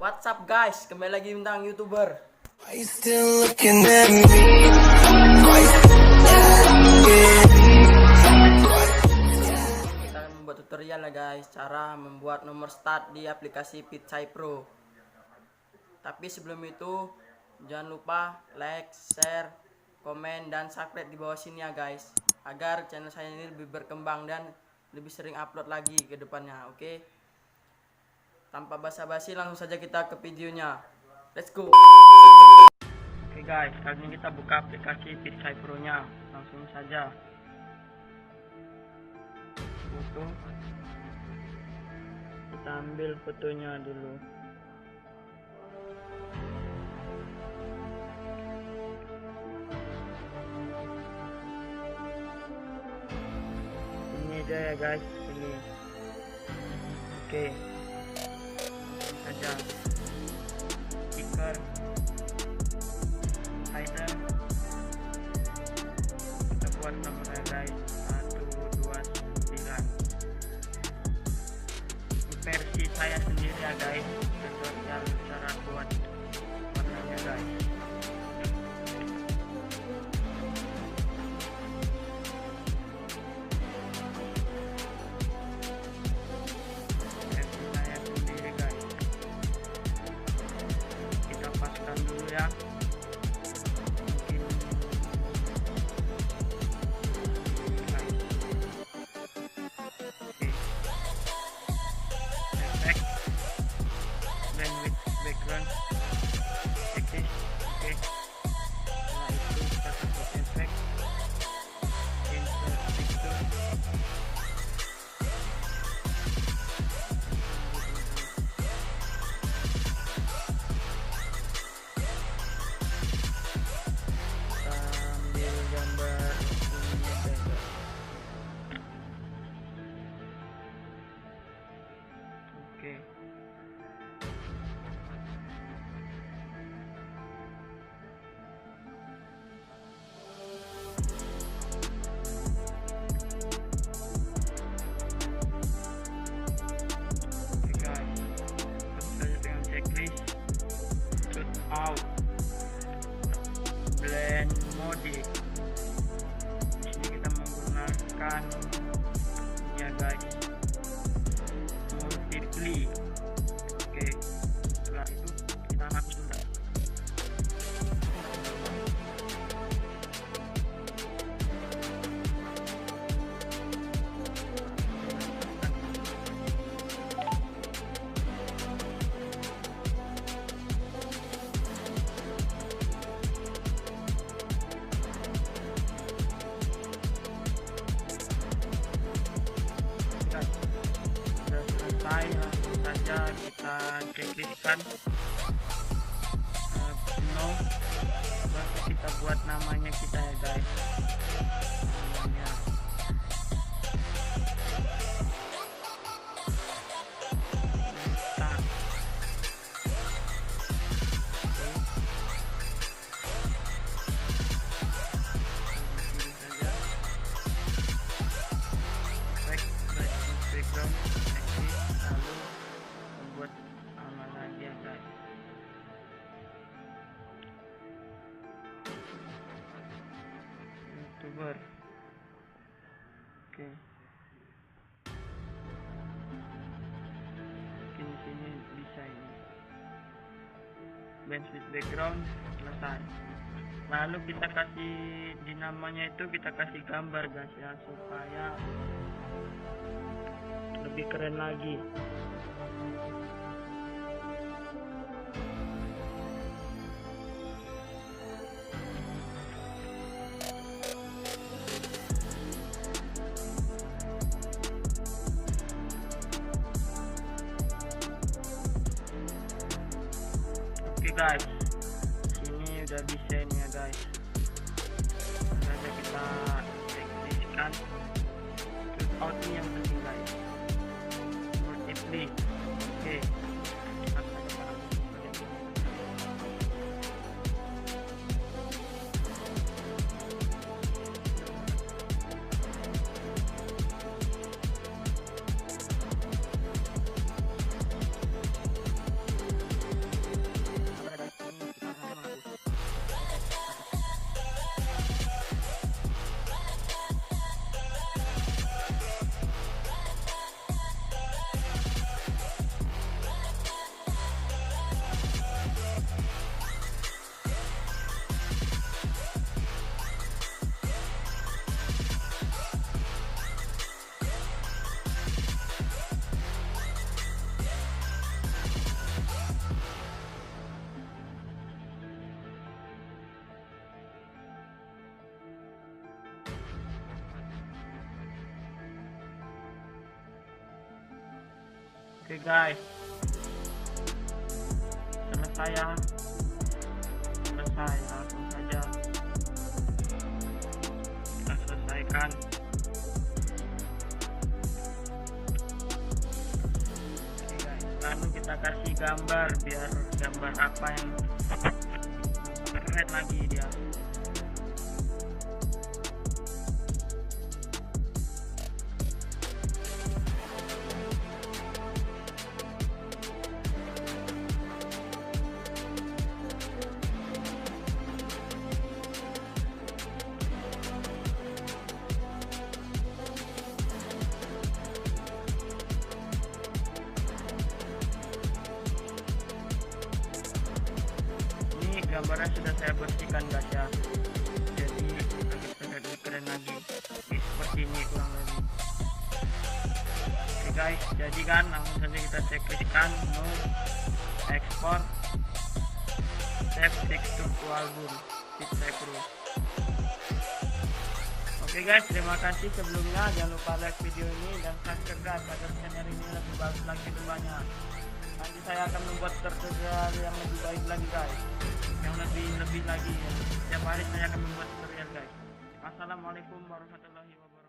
What's up guys, kembali lagi tentang YouTuber. Are you still looking at me? Kita akan membuat tutorial ya guys, cara membuat nomor start di aplikasi Picsay Pro. Tapi sebelum itu, jangan lupa like, share, komen, dan subscribe di bawah sini ya guys, agar channel saya ini lebih berkembang dan lebih sering upload lagi ke depannya. Oke? Tanpa basa-basi, langsung saja kita ke videonya. Let's go. Oke guys, kali ini kita buka aplikasi Picsay Pro nya. Langsung saja foto, kita ambil fotonya dulu. Ini aja ya guys, ini. Oke, saja stiker item, kita buat nomornya guys 129. Ini versi saya sendiri ya guys, tutorial cara buat warnanya guys. Versi saya sendiri guys, kita paskan dulu ya. Background efek, oke. Setelah itu kita kasih efek, insert picture, kita ambil gambar ini guys. Oke. Out, blend mode. Di sini kita menggunakan ya guys, multiply. Oke, setelah itu kita langsung langsung saja kita klikkan no, baru kita buat namanya kita ya guys. Namanya start. Background lalu membuat aman lagi ya guys. YouTuber. Oke. Mungkin di sini bisa ini. Blend with background, selesai. Lalu kita kasih di namanya itu, kita kasih gambar guys ya, supaya lebih keren lagi. Oke guys, sini udah desain ya guys. Nanti kita ekspresikan out ini yang penting guys. Multiply. Oke. Oke guys, selesai ya, selesai. Langsung saja kita selesaikan. Oke guys, lalu kita kasih gambar, biar gambar apa yang keren lagi dia. Gambarnya sudah saya bersihkan guys ya, jadi lebih keren lagi. Seperti ini kurang lebih. Oke guys, jadi kan langsung saja kita checklistkan mau ekspor save tekstur to album picsay Pro. Oke guys, terima kasih sebelumnya. Jangan lupa like video ini dan subscribe guys agar channel ini lebih bagus lagi depannya. Nanti saya akan membuat tutorial yang lebih baik lagi guys, yang lebih lagi ya. Setiap hari saya akan membuat tutorial guys. Assalamualaikum warahmatullahi wabarakatuh.